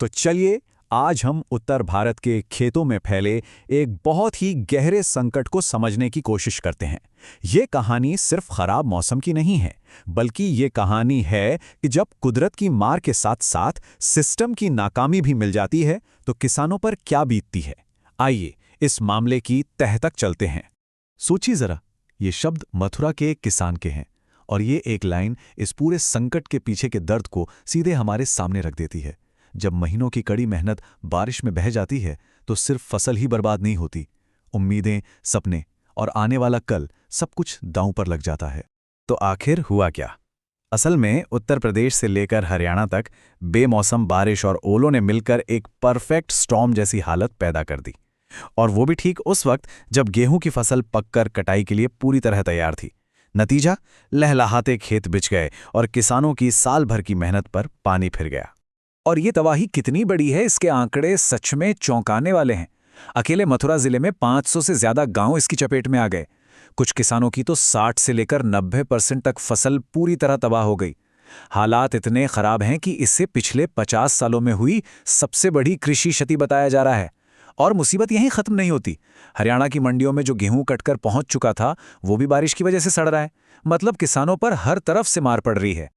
तो चलिए आज हम उत्तर भारत के खेतों में फैले एक बहुत ही गहरे संकट को समझने की कोशिश करते हैं। ये कहानी सिर्फ खराब मौसम की नहीं है, बल्कि ये कहानी है कि जब कुदरत की मार के साथ साथ सिस्टम की नाकामी भी मिल जाती है तो किसानों पर क्या बीतती है। आइए इस मामले की तह तक चलते हैं। सोचिए जरा, ये शब्द मथुरा के एक किसान के हैं और ये एक लाइन इस पूरे संकट के पीछे के दर्द को सीधे हमारे सामने रख देती है। जब महीनों की कड़ी मेहनत बारिश में बह जाती है तो सिर्फ फसल ही बर्बाद नहीं होती, उम्मीदें, सपने और आने वाला कल सब कुछ दांव पर लग जाता है। तो आखिर हुआ क्या? असल में उत्तर प्रदेश से लेकर हरियाणा तक बेमौसम बारिश और ओलों ने मिलकर एक परफेक्ट स्टॉर्म जैसी हालत पैदा कर दी। और वो भी ठीक उस वक्त जब गेहूं की फसल पककर कटाई के लिए पूरी तरह तैयार थी। नतीजा, लहलहाते खेत बिछ गए और किसानों की साल भर की मेहनत पर पानी फिर गया। और ये तबाही कितनी बड़ी है, इसके आंकड़े सच में चौंकाने वाले हैं। अकेले मथुरा जिले में 500 से ज्यादा गांव इसकी चपेट में आ गए। कुछ किसानों की तो 60 से लेकर 90% तक फसल पूरी तरह तबाह हो गई। हालात इतने खराब हैं कि इसे पिछले 50 सालों में हुई सबसे बड़ी कृषि क्षति बताया जा रहा है। और मुसीबत यहीं खत्म नहीं होती। हरियाणा की मंडियों में जो गेहूं कटकर पहुंच चुका था, वो भी बारिश की वजह से सड़ रहा है। मतलब किसानों पर हर तरफ से मार पड़ रही है।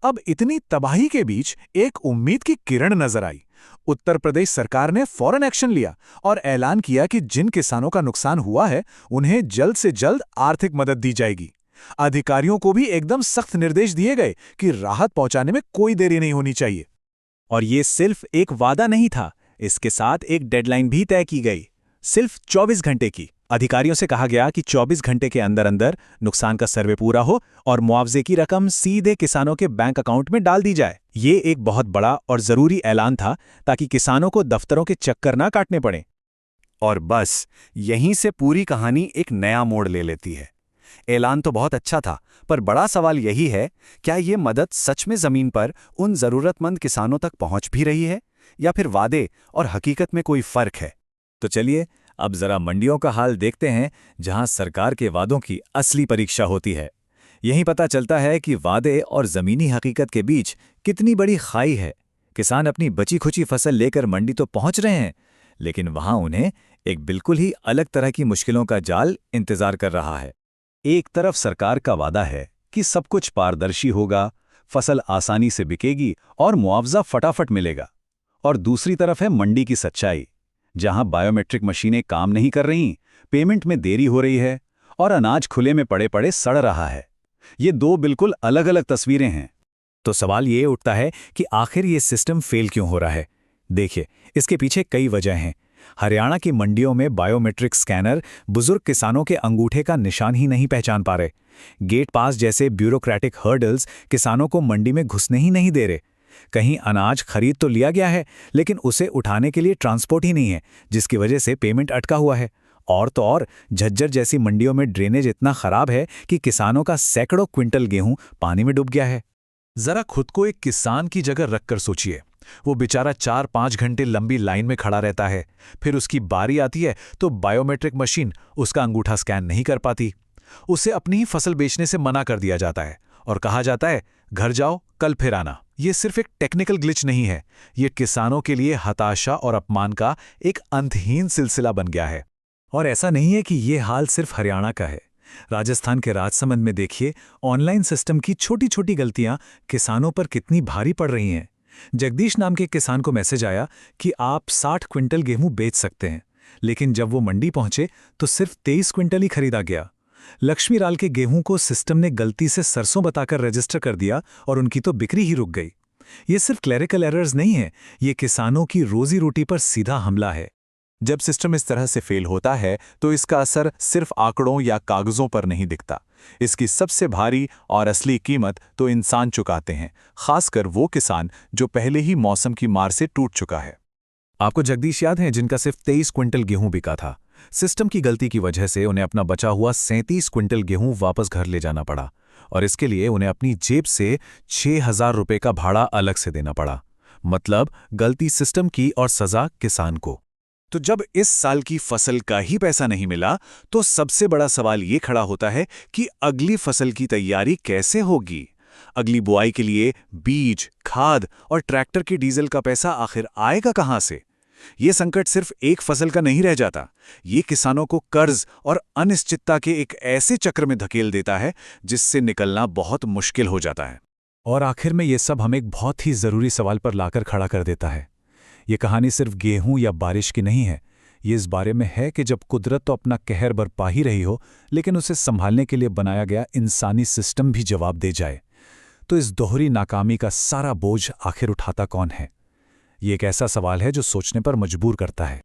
अब इतनी तबाही के बीच एक उम्मीद की किरण नजर आई। उत्तर प्रदेश सरकार ने फौरन एक्शन लिया और ऐलान किया कि जिन किसानों का नुकसान हुआ है उन्हें जल्द से जल्द आर्थिक मदद दी जाएगी। अधिकारियों को भी एकदम सख्त निर्देश दिए गए कि राहत पहुंचाने में कोई देरी नहीं होनी चाहिए। और ये सिर्फ एक वादा नहीं था, इसके साथ एक डेडलाइन भी तय की गई, सिर्फ 24 घंटे की। अधिकारियों से कहा गया कि 24 घंटे के अंदर अंदर नुकसान का सर्वे पूरा हो और मुआवजे की रकम सीधे किसानों के बैंक अकाउंट में डाल दी जाए। ये एक बहुत बड़ा और जरूरी ऐलान था ताकि किसानों को दफ्तरों के चक्कर ना काटने पड़े। और बस यहीं से पूरी कहानी एक नया मोड़ ले लेती है। ऐलान तो बहुत अच्छा था, पर बड़ा सवाल यही है, क्या ये मदद सच में जमीन पर उन जरूरतमंद किसानों तक पहुंच भी रही है, या फिर वादे और हकीकत में कोई फर्क है? तो चलिए अब जरा मंडियों का हाल देखते हैं, जहां सरकार के वादों की असली परीक्षा होती है। यहीं पता चलता है कि वादे और जमीनी हकीकत के बीच कितनी बड़ी खाई है। किसान अपनी बची खुची फसल लेकर मंडी तो पहुंच रहे हैं, लेकिन वहां उन्हें एक बिल्कुल ही अलग तरह की मुश्किलों का जाल इंतजार कर रहा है। एक तरफ सरकार का वादा है कि सब कुछ पारदर्शी होगा, फसल आसानी से बिकेगी और मुआवजा फटाफट मिलेगा, और दूसरी तरफ है मंडी की सच्चाई, जहां बायोमेट्रिक मशीनें काम नहीं कर रहीं, पेमेंट में देरी हो रही है और अनाज खुले में पड़े पड़े सड़ रहा है। ये दो बिल्कुल अलग अलग तस्वीरें हैं। तो सवाल ये उठता है कि आखिर ये सिस्टम फेल क्यों हो रहा है। देखिए, इसके पीछे कई वजह हैं। हरियाणा की मंडियों में बायोमेट्रिक स्कैनर बुजुर्ग किसानों के अंगूठे का निशान ही नहीं पहचान पा रहे। गेट पास जैसे ब्यूरोक्रेटिक हर्डल्स किसानों को मंडी में घुसने ही नहीं दे रहे। कहीं अनाज खरीद तो लिया गया है, लेकिन उसे उठाने के लिए ट्रांसपोर्ट ही नहीं है, जिसकी वजह से पेमेंट अटका हुआ है। और तो और झज्जर जैसी मंडियों में ड्रेनेज इतना खराब है कि किसानों का सैकड़ों क्विंटल गेहूं पानी में डूब गया है। जरा खुद को एक किसान की जगह रखकर सोचिए। वो बेचारा 4-5 घंटे लंबी लाइन में खड़ा रहता है, फिर उसकी बारी आती है तो बायोमेट्रिक मशीन उसका अंगूठा स्कैन नहीं कर पाती। उसे अपनी ही फसल बेचने से मना कर दिया जाता है और कहा जाता है, घर जाओ, कल फिर आना। ये सिर्फ एक टेक्निकल ग्लिच नहीं है, ये किसानों के लिए हताशा और अपमान का एक अंतहीन सिलसिला बन गया है। और ऐसा नहीं है कि ये हाल सिर्फ हरियाणा का है। राजस्थान के राजसमंद में देखिए, ऑनलाइन सिस्टम की छोटी छोटी गलतियां किसानों पर कितनी भारी पड़ रही हैं। जगदीश नाम के किसान को मैसेज आया कि आप 60 क्विंटल गेहूं बेच सकते हैं, लेकिन जब वो मंडी पहुंचे तो सिर्फ 23 क्विंटल ही खरीदा गया। लक्ष्मीलाल के गेहूं को सिस्टम ने गलती से सरसों बताकर रजिस्टर कर दिया और उनकी तो बिक्री ही रुक गई। ये सिर्फ क्लरिकल एरर्स नहीं है, ये किसानों की रोजी रोटी पर सीधा हमला है। जब सिस्टम इस तरह से फेल होता है तो इसका असर सिर्फ आंकड़ों या कागजों पर नहीं दिखता। इसकी सबसे भारी और असली कीमत तो इंसान चुकाते हैं, खासकर वो किसान जो पहले ही मौसम की मार से टूट चुका है। आपको जगदीश याद है, जिनका सिर्फ 23 क्विंटल गेहूं बिका था। सिस्टम की गलती की वजह से उन्हें अपना बचा हुआ 37 क्विंटल गेहूं वापस घर ले जाना पड़ा, और इसके लिए उन्हें अपनी जेब से 6,000 रुपये का भाड़ा अलग से देना पड़ा। मतलब गलती सिस्टम की और सजा किसान को। तो जब इस साल की फसल का ही पैसा नहीं मिला तो सबसे बड़ा सवाल ये खड़ा होता है कि अगली फसल की तैयारी कैसे होगी। अगली बुआई के लिए बीज, खाद और ट्रैक्टर की डीजल का पैसा आखिर आएगा कहां से? ये संकट सिर्फ एक फसल का नहीं रह जाता, ये किसानों को कर्ज और अनिश्चितता के एक ऐसे चक्र में धकेल देता है जिससे निकलना बहुत मुश्किल हो जाता है। और आखिर में ये सब हमें एक बहुत ही ज़रूरी सवाल पर लाकर खड़ा कर देता है। ये कहानी सिर्फ गेहूं या बारिश की नहीं है, ये इस बारे में है कि जब कुदरत तो अपना कहर बरपा ही रही हो, लेकिन उसे संभालने के लिए बनाया गया इंसानी सिस्टम भी जवाब दे जाए, तो इस दोहरी नाकामी का सारा बोझ आखिर उठाता कौन है? ये एक ऐसा सवाल है जो सोचने पर मजबूर करता है।